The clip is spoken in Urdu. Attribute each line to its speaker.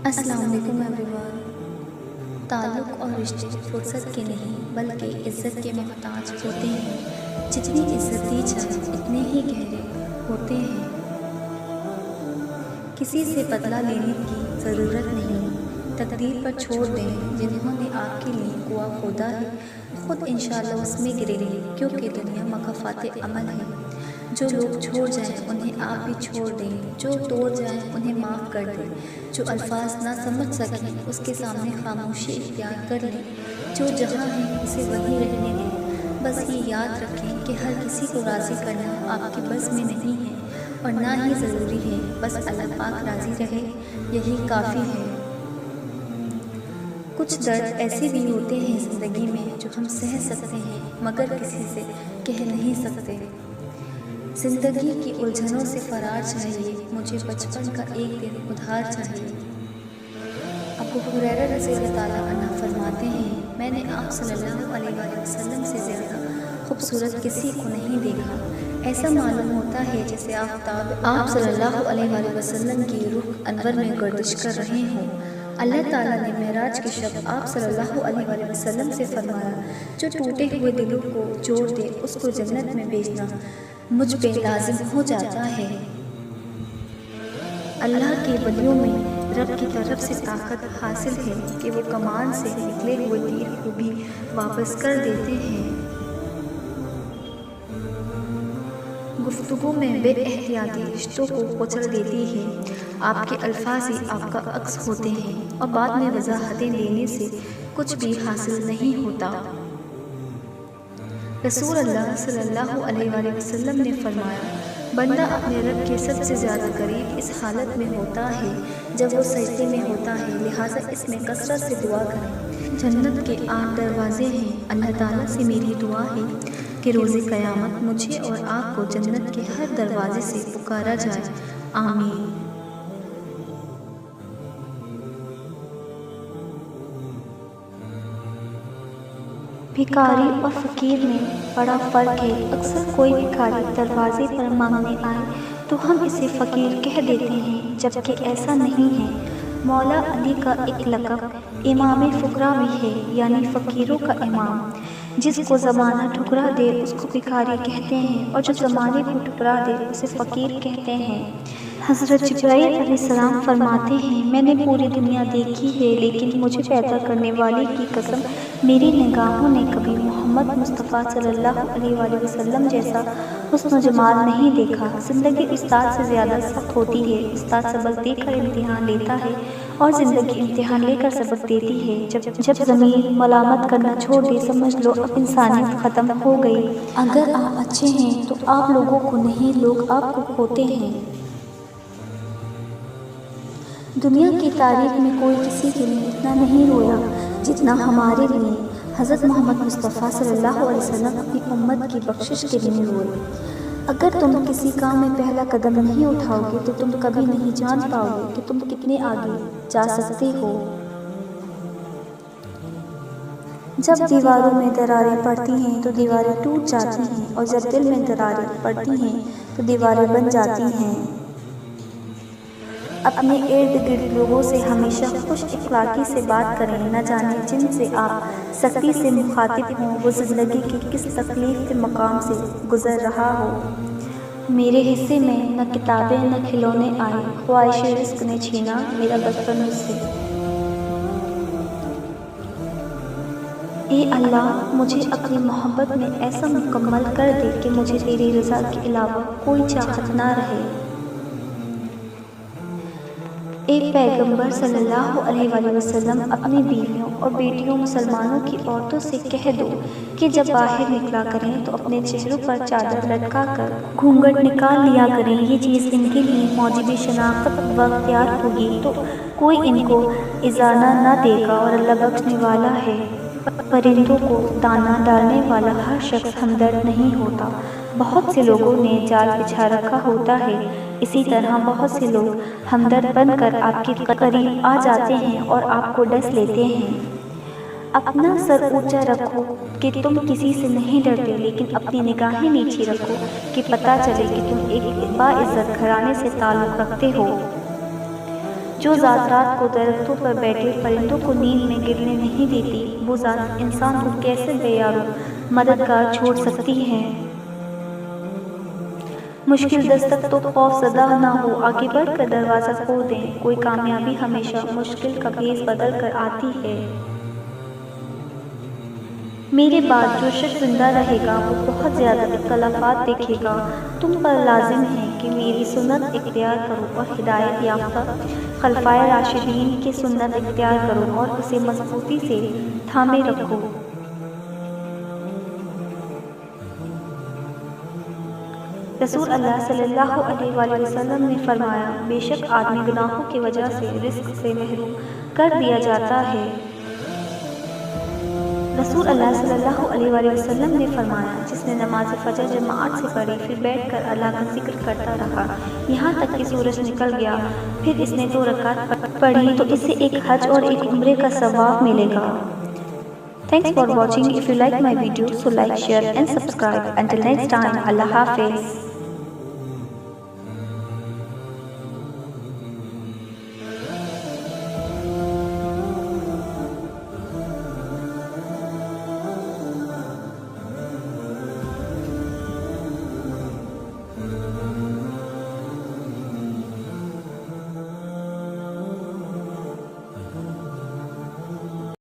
Speaker 1: السلام علیکم ایوریون۔ تعلق اور رشتے فرصت کے نہیں بلکہ عزت کے محتاج ہوتے ہیں۔ جتنی عزت دی جائے اتنے ہی گہرے ہوتے ہیں۔ کسی سے بدلہ لینے کی ضرورت نہیں، تقدیر پر چھوڑ دیں۔ جنہوں نے آپ کے لیے کنواں کھودا ہے خود انشاءاللہ اس میں گریں گے، کیونکہ دنیا مکافات عمل ہے۔ جو لوگ چھوڑ جائیں انہیں آپ بھی چھوڑ دیں، جو توڑ جائیں انہیں معاف کر دیں، جو الفاظ نہ سمجھ سکیں اس کے سامنے خاموشی اختیار کر لیں، جو جہاں ہے اسے وہیں رہنے دیں۔ بس یہ یاد رکھیں کہ ہر کسی کو راضی کرنا آپ کے بس میں نہیں ہے اور نہ ہی ضروری ہے، بس اللہ پاک راضی رہے یہی کافی ہے۔ کچھ درد ایسے بھی ہوتے ہیں زندگی میں جو ہم سہ سکتے ہیں مگر کسی سے کہہ نہیں سکتے۔ زندگی کی الجھنوں سے فرار چاہیے، مجھے بچپن کا ایک دن ادھار چاہیے۔ ابو ہریرہ رضی اللہ تعالیٰ عنہ فرماتے ہیں، میں نے آپ صلی اللہ علیہ وآلہ وسلم سے زیادہ خوبصورت کسی کو نہیں دیکھا۔ ایسا معلوم ہوتا ہے جیسے آفتاب آپ صلی اللہ علیہ وآلہ وسلم کی رخ انور میں گردش کر رہے ہوں۔ اللہ تعالیٰ نے معراج کی شب آپ صلی اللہ علیہ وآلہ وسلم سے فرمایا، جو ٹوٹے ہوئے دلوں کو جوڑ دے اس کو جنت میں بھیجنا مجھ پہ لازم ہو جاتا ہے۔ اللہ کے ولیوں میں رب کی طرف سے طاقت حاصل ہے کہ وہ کمان سے نکلے ہوئے تیر کو بھی واپس کر دیتے ہیں۔ گفتگو میں بے احتیاطی رشتوں کو کچل دیتی ہے۔ آپ کے الفاظ ہی آپ کا عکس ہوتے ہیں اور بعد میں وضاحتیں دینے سے کچھ بھی حاصل نہیں ہوتا۔ رسول اللہ صلی اللہ علیہ وآلہ وسلم نے فرمایا، بندہ اپنے رب کے سب سے زیادہ قریب اس حالت میں ہوتا ہے جب وہ سجدے میں ہوتا ہے، لہٰذا اس میں کثرت سے دعا کریں۔ جنت کے 8 دروازے ہیں، اللہ تعالیٰ سے میری دعا ہے کہ روز قیامت مجھے اور آپ کو جنت کے ہر دروازے سے پکارا جائے، آمین۔
Speaker 2: بھکاری اور فقیر میں بڑا فرق ہے۔ اکثر کوئی بھکاری دروازے پر مانگنے آئے تو ہم اسے فقیر کہہ دیتے ہیں، جبکہ ایسا نہیں ہے۔ مولا علی کا ایک لقب امام فقراء بھی ہے، یعنی فقیروں کا امام۔ جس کو زمانہ ٹھکرا دے اس کو بھکاری کہتے ہیں اور جو زمانے کو ٹھکرا دے اسے فقیر کہتے ہیں۔ حضرت جبرائیل علیہ السلام فرماتے ہیں، میں نے پوری دنیا دیکھی ہے لیکن مجھے پیدا کرنے والے کی قسم میری نگاہوں نے کبھی محمد مصطفیٰ صلی اللہ علیہ وآلہ وسلم جیسا حسن و جمال نہیں دیکھا۔ زندگی استاد سے زیادہ سخت ہوتی ہے۔ استاد سبق دے کر امتحان لیتا ہے اور زندگی امتحان لے کر سبق دیتی ہے۔ جب زمین ملامت کرنا چھوڑ دے سمجھ لو اب انسانیت ختم ہو گئی۔
Speaker 1: اگر آپ اچھے ہیں تو آپ لوگوں کو نہیں، لوگ آپ کو کھوتے ہیں۔ دنیا کی تاریخ میں کوئی کسی کے لیے اتنا نہیں رویا جتنا ہمارے لیے۔ حضرت محمد مصطفیٰ صلی اللہ علیہ وسلم اپنی امت کی بخشش کے لیے روئے۔ اگر تم کسی کام میں پہلا قدم نہیں اٹھاؤ گے تو تم کبھی نہیں جان پاؤ گے کہ تم کتنے آگے جا سکتے ہو۔
Speaker 2: جب دیواروں میں دراریں پڑتی ہیں تو دیواریں ٹوٹ جاتی ہیں اور جب دل میں دراریں پڑتی ہیں تو دیواریں بن جاتی ہیں۔ اپنے ارد گرد لوگوں سے ہمیشہ خوش اخلاقی سے بات کریں، نہ جانے جن سے آپ سختی سے مخاطب ہوں وہ زندگی کی کس تکلیف کے مقام سے گزر رہا ہو۔ میرے حصے میں نہ کتابیں نہ کھلونے آئے، خواہش رزق نے چھینا میرا بچپن مجھ سے۔ اے اللہ مجھے اپنی محبت میں ایسا مکمل کر دے کہ مجھے تیری رضا کے علاوہ کوئی چاہت نہ رہے۔ اے پیغمبر صلی اللہ علیہ وآلہ وسلم اپنی بیویوں اور بیٹیوں مسلمانوں کی عورتوں سے کہہ دو کہ جب باہر نکلا کریں تو اپنے چہروں پر چادر لٹکا کر گھونگھٹ نکال لیا کریں۔ یہ چیز ان کے لیے موجب شناخت و اختیار ہوگی تو کوئی ان کو ایذا نہ دے گا اور اللہ بخشنے والا ہے۔ پرندوں کو دانہ ڈالنے والا ہر شخص ہمدرد نہیں ہوتا۔ بہت سے لوگوں نے جال بچھا رکھا ہوتا ہے، اسی طرح بہت سے لوگ ہمدرد بن کر آپ کے قریب آ جاتے ہیں اور آپ کو ڈس لیتے ہیں۔ اپنا سر اونچا رکھو کہ تم کسی سے نہیں ڈرتے، لیکن اپنی نگاہیں نیچے رکھو کہ پتہ چلے کہ تم ایک باعزت گھرانے سے تعلق رکھتے ہو۔ جو ذات رات کو درختوں پر بیٹھے پرندوں کو نیند میں گرنے نہیں دیتی، وہ ذات انسان کو کیسے بے یار و مددگار چھوڑ سکتی ہے؟ مشکل دستک تو خوف زدہ نہ ہو، آگے بڑھ کر دروازہ کھول دیں، کوئی کامیابی ہمیشہ مشکل کا بھیس بدل کر آتی ہے۔ میرے بعد جو شخص زندہ رہے گا وہ بہت زیادہ اختلافات دیکھے گا۔ تم پر لازم ہے کہ میری سنت اختیار کرو اور ہدایت یافتہ خلفائے راشدین کی سنت اختیار کرو اور اسے مضبوطی سے تھامے رکھو۔ رسول اللہ صلی اللہ علیہ وآلہ وسلم نے فرمایا، بے شک آدمی گناہوں کی وجہ سے رزق سے محروم کر دیا جاتا ہے۔ رسول اللہ صلی اللہ علیہ وآلہ وسلم نے فرمایا، جس نے نماز فجر جماعت سے پڑھی پھر بیٹھ کر اللہ کا ذکر کرتا رہا یہاں تک کہ سورج نکل گیا، پھر اس نے 2 رکعت پڑھی تو اسے ایک حج اور ایک عمرے کا ثواب ملے گا۔ Thanks for watching. If you like my video, so like, share and subscribe. Until next time, Allah Hafiz.